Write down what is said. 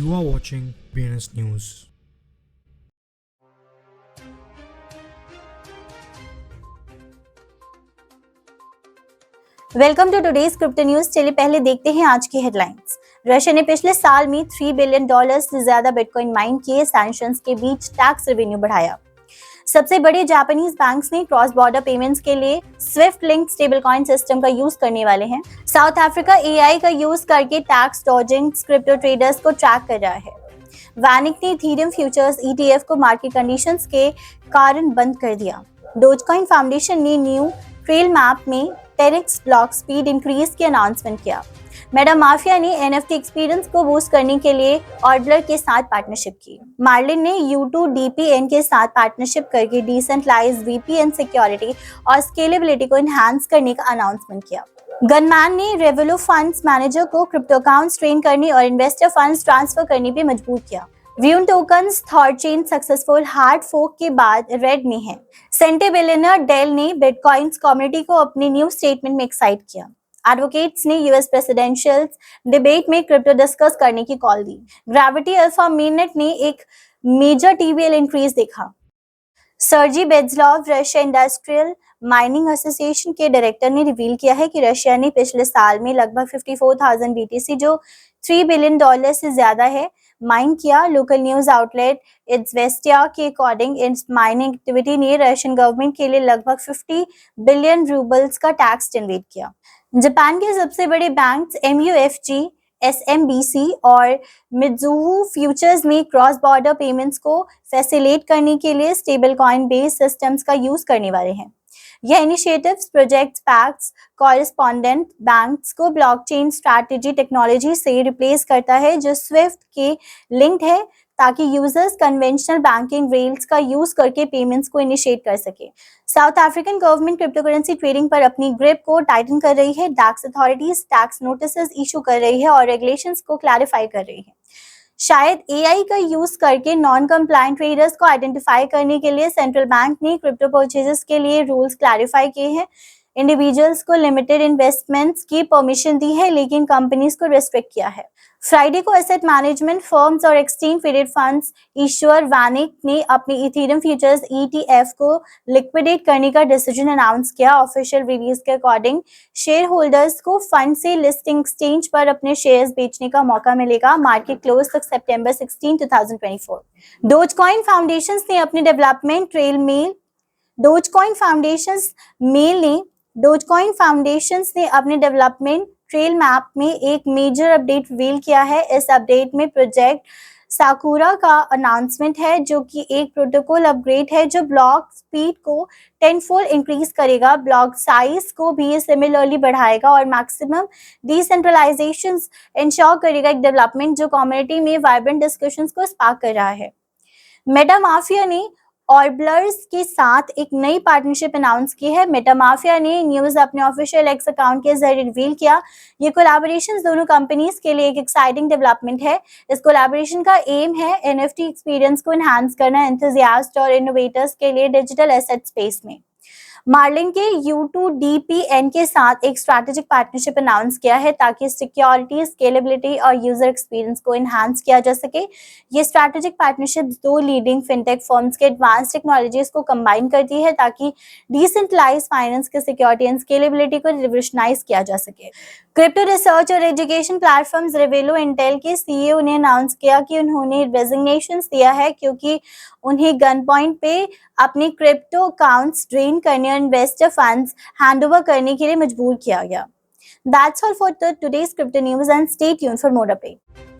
You are watching BNS News. Welcome to today's crypto news. चलिए पहले देखते हैं आज की हेडलाइंस। रशिया ने पिछले साल में $3 बिलियन से ज्यादा बिटकॉइन माइन किए। सैंक्शंस के बीच टैक्स रेवेन्यू बढ़ाया। सबसे बड़े जापानीज बैंक्स ने क्रॉस बॉर्डर पेमेंट्स के लिए स्विफ्ट लिंक स्टेबलकॉइन सिस्टम का यूज करने वाले हैं। साउथ अफ्रीका एआई का यूज करके टैक्स डॉजिंग क्रिप्टो ट्रेडर्स को ट्रैक कर रहा है। वैनिक ने इथेरियम फ्यूचर्स ईटीएफ को मार्केट कंडीशंस के कारण बंद कर दिया। डोजकॉइन फाउंडेशन ने न्यू ट्रेल मैप में 10x ब्लॉक स्पीड इंक्रीज की अनाउंसमेंट किया। मेटा माफिया ने एनएफटी एक्सपीरियंस को बूस्ट करने के लिए ऑर्डलर के साथ पार्टनरशिप की। मार्लिन ने U2DPN के साथ पार्टनरशिप करके डिसेंट्रलाइज्ड वीपीएन सिक्योरिटी और स्केलेबिलिटी को एनहांस करने का अनाउंसमेंट किया। गनमैन ने रेवोलू फंड्स मैनेजर को क्रिप्टो अकाउंट्स ट्रेन करने और इन्वेस्टर फंड्स ट्रांसफर करने पे मजबूर किया। व्यून tokens third chain successful hard fork के बाद रेड में है। सेंटे बिलियनर डेल ने बिटकॉइंस कम्युनिटी को अपने न्यू स्टेटमेंट में एक्साइट किया। एडवोकेट्स ने यूएस प्रेसिडेंशियल डिबेट में क्रिप्टो डिस्कस करने की कॉल दी। ग्रेविटी अल्फा मेननेट ने एक मेजर टीवीएल इंक्रीज देखा। सर्जी बेज़लॉव रशिया इंडस्ट्रियल माइनिंग एसोसिएशन के डायरेक्टर ने रिवील किया है कि रशिया ने पिछले साल में लगभग 54,000 बीटीसी जो $3 बिलियन से ज्यादा है माइन किया। लोकल न्यूज आउटलेट इज़वेस्टिया के अकॉर्डिंग इस माइनिंग एक्टिविटी ने रशियन गवर्नमेंट के लिए लगभग 50 बिलियन रूबल्स का टैक्स जनरेट किया। जापान के सबसे बड़े बैंक्स MUFG, SMBC और मित्सुबिशी फ्यूचर्स में क्रॉस बॉर्डर पेमेंट्स को फैसिलिटेट करने के लिए स्टेबल कॉइन बेस्ड सिस्टम्स का यूज करने वाले हैं। यह initiatives project PACS correspondent banks को ब्लॉकचेन स्ट्रैटेजी टेक्नोलॉजी से रिप्लेस करता है जो स्विफ्ट के लिंक्ड है, ताकि यूजर्स कन्वेंशनल बैंकिंग रेल्स का यूज करके पेमेंट्स को इनिशिएट कर सके। South African government cryptocurrency trading पर अपनी ग्रिप को टाइटन कर रही है। Tax authorities tax notices issue कर रही है और रेगुलेशंस को क्लैरिफाई कर रही है। शायद एआई का यूज करके नॉन कंप्लायंट ट्रेडर्स को आइडेंटिफाई करने के लिए सेंट्रल बैंक ने क्रिप्टो परचेजेस के लिए रूल्स क्लैरिफाई किए हैं। इंडिविजुअल्स को लिमिटेड इन्वेस्टमेंट्स की परमिशन दी है, लेकिन कंपनीज को रिस्ट्रिक्ट किया है। फ्राइडे को एसेट मैनेजमेंट फर्म्स और exchange traded funds issuer Vanik ने अपने इथेरियम फ्यूचर्स ETF को लिक्विडेट करने का डिसीजन अनाउंस किया। ऑफिशियल रिलीज के अकॉर्डिंग शेयर होल्डर्स को फंड से लिस्टिंग एक्सचेंज पर अपने शेयर्स बेचने का मौका मिलेगा। मार्केट क्लोज तक September 16, 2024। डोजकॉइन फाउंडेशन ने अपने development trail mail Dogecoin foundations ने अपने डेवलपमेंट ट्रेल मैप में एक मेजर अपडेट रिवील किया है। इस अपडेट में प्रोजेक्ट साकुरा का अनाउंसमेंट है, जो कि एक प्रोटोकॉल अपग्रेड है जो ब्लॉक स्पीड को 10-fold इंक्रीज करेगा, ब्लॉक साइज को भी सिमिलरली बढ़ाएगा और मैक्सिमम डिसेंट्रलाइजेशन इंश्योर करेगा। एक डेवलपमेंट जो कम्युनिटी में वाइब्रेंट डिस्कशंस को स्पार्क कर रहा है। मेटा माफिया ने ऑर्बलर्स के साथ एक नई पार्टनरशिप अनाउंस की है। मेटा माफिया ने न्यूज अपने ऑफिशियल एक्स अकाउंट के जरिए रिवील किया। ये कोलैबोरेशन दोनों कंपनीज के लिए एक एक्साइटिंग डेवलपमेंट है। इस कोलैबोरेशन का एम है एनएफटी एक्सपीरियंस को एनहांस करना एंथुसियास्ट और इनोवेटर्स के लिए डिजिटल एसेट स्पेस में। मार्लिन के U2DPN के साथ एक स्ट्रैटेजिक पार्टनरशिप अनाउंस किया है ताकि सिक्योरिटी, स्केलेबिलिटी और यूजर एक्सपीरियंस को एनहांस किया जा सके। ये स्ट्रैटेजिक पार्टनरशिप दो लीडिंग फिनटेक फर्म्स के एडवांस टेक्नोलॉजीज को कंबाइन करती है ताकि डिसेंट्रलाइज फाइनेंस के सिक्योरिटी एंड स्केलेबिलिटी को रिवोल्यूशनाइज किया जा सके। क्रिप्टो रिसर्च और एजुकेशन प्लेटफॉर्म्स रेवेलो इंटेल के CEO ने अनाउंस किया कि उन्होंने रेजिग्नेशन दिया है क्योंकि उन्हें गन पॉइंट पे अपने क्रिप्टो अकाउंट्स ड्रेन करने और इन्वेस्टर फंड्स हैंडओवर करने के लिए मजबूर किया गया। That's all for today's crypto news and stay tuned for more updates.